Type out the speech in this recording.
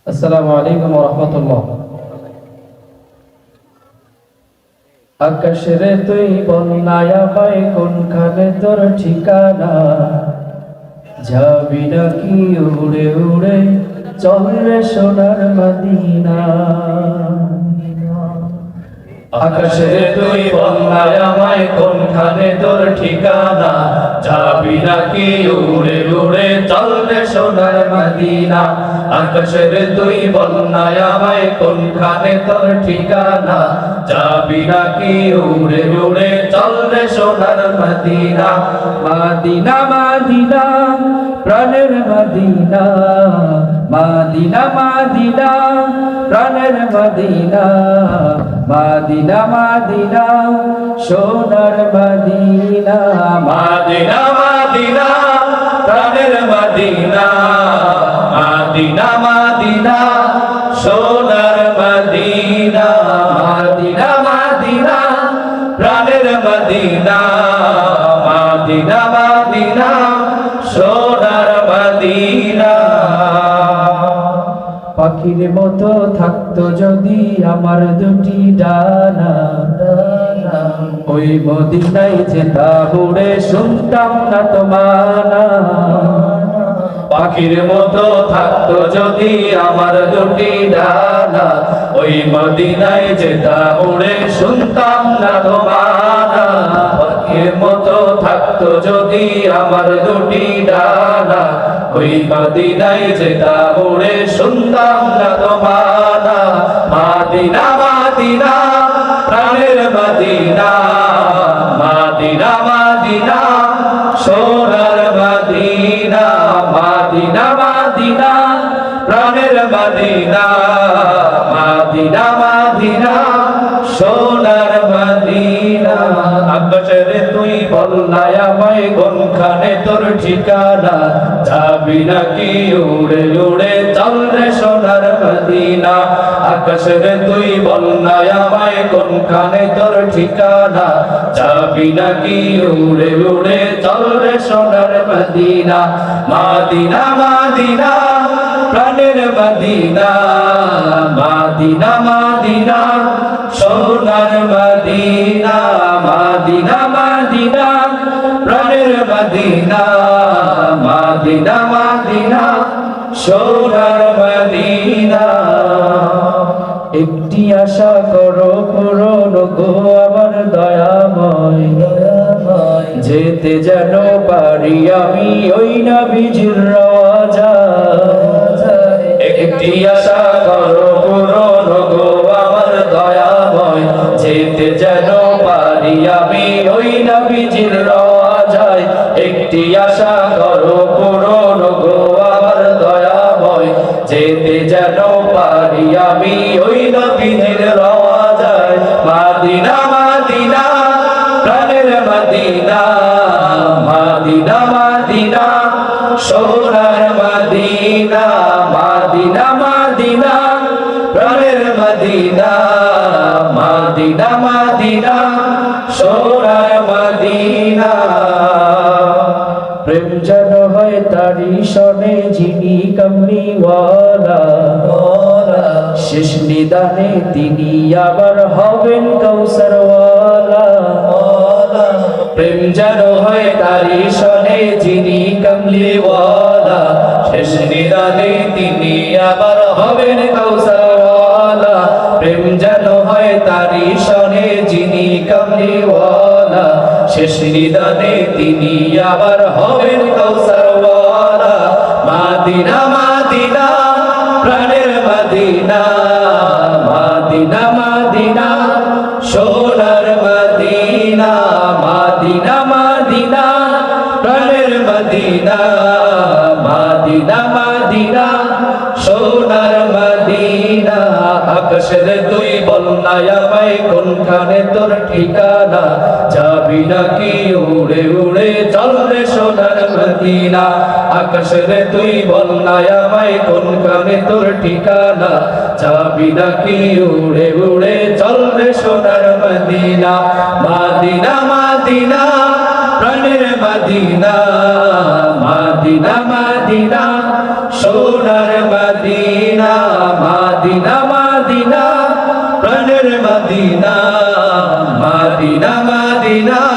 আসসালামু আলাইকুম ওয়া রাহমাতুল্লাহ। আকাশের তুই বন্যায় আমায় কোনখানে তোর ঠিকানা, যাবি নাকি উড়ে উড়ে চল রে সোনার মদিনা। আকাশের তুই বন্যায় আমায় কোনখানে তোর ঠিকানা, যাবি নাকি উড়ে উড়ে চল রে সোনার মদিনা। আকাশের তুই বন্যায় আমায় কোনখানে তোর ঠিকানা, যাবি নাকি উড়ে উড়ে চল রে সোনার মদিনা। মদিনা মদিনা প্রাণের মদিনা, মদিনা মদিনা প্রাণের মদিনা, মদিনা মদিনা সোনার মদিনা। মদিনা মদিনা প্রাণের মদিনা, মদিনা মদিনা সোনার মদিনা। মদিনা মদিনা প্রাণের মদিনা, মদিনা মদিনা সোনার মদিনা। পাখির মতো থাকতো যদি আমার দুটি ডানা, ওই মদিনায় যেতাম উড়ে শুনতাম না তো মানা। পাখির মতো থাকতো যদি আমার দুটি ডানা, ওই মদিনায় যেতাম উড়ে শুনতাম না তো মানা। পাখির মতো থাকতো যদি আমার দুটি ডানা, ওই মদিনায় যেতাম উড়ে শুনতাম না তো মানা। মদিনা মদিনা প্রাণের মদিনা, মদিনা মদিনা সোনার মদিনা। মদিনা মদিনা প্রাণের মদিনা, মদিনা মদিনা সোনার মদিনা। আকাশের তুই বন্যায় আমায় কোনখানে তোর ঠিকানা, যাবি নাকি উড়ে উড়ে চল রে সোনার মদিনা। আকাশের তুই বন্যায় আমায় কোনখানে তোর ঠিকানা, যাবি নাকি উড়ে উড়ে চল রে সোনার মদিনা। মদিনা মদিনা প্রাণের মদিনা, মদিনা মদিনা সোনার মদিনা। মদিনা মদিনা প্রাণের মদিনা, মদিনা মদিনা সোনার মদিনা। একটি আশা করো পূরণ গো আমার দয়াময়, যেতে যেন পারি আমি ওই নবীজির রওজায়। একটি আশা করো পূরণ গো আমার দয়াময়, যেতে যেন পারি আমি ওই নবীজির রওজায়। একটি আশা করো পূরণ গো আমার দয়াময়, যেতে যেন পারি আমি ওই নবীজির রওজায়। মদিনা মদিনা প্রাণের মদিনা, মদিনা মদিনা সোনার মদিনা। মদিনা মদিনা প্রাণের মদিনা, মদিনা মদিনা সোনার মদিনা। প্রেম যেন হয় তারি সনে যিনি কামলিওয়ালা, শেষ নিদানে তিনি আবার হবেন কৌসরওয়ালা। প্রেম যেন হয় তারি সনে যিনি কামলিওয়ালা, শেষ নিদানে তিনি আবার হবেন কৌসরওয়ালা। প্রেম যেন হয় তারি সনে যিনি কামলিওয়ালা, শেষ নিদানে তিনি আবার হবেন কৌসরওয়ালা। মদিনা মদিনা প্রাণের মদিনা, মদিনা মদিনা সোনার মদিনা। মদিনা মদিনা প্রাণের মদিনা, মদিনা মদিনা সোনার মদিনা। আকাশের তুই বন্যায় আমায় কোনখানে তোর ঠিকানা, যাবি নাকি উড়ে উড়ে চল রে সোনার মদিনা। আকাশের তুই বন্যায় আমায় কোনখানে তোর ঠিকানা, যাবি নাকি উড়ে উড়ে চল রে সোনার মদিনা। মদিনা মদিনা প্রাণের মদিনা, মদিনা মদিনা সোনার মদিনা। মাদিনা প্রাণের মাদিনা মাদিনা মাদিনা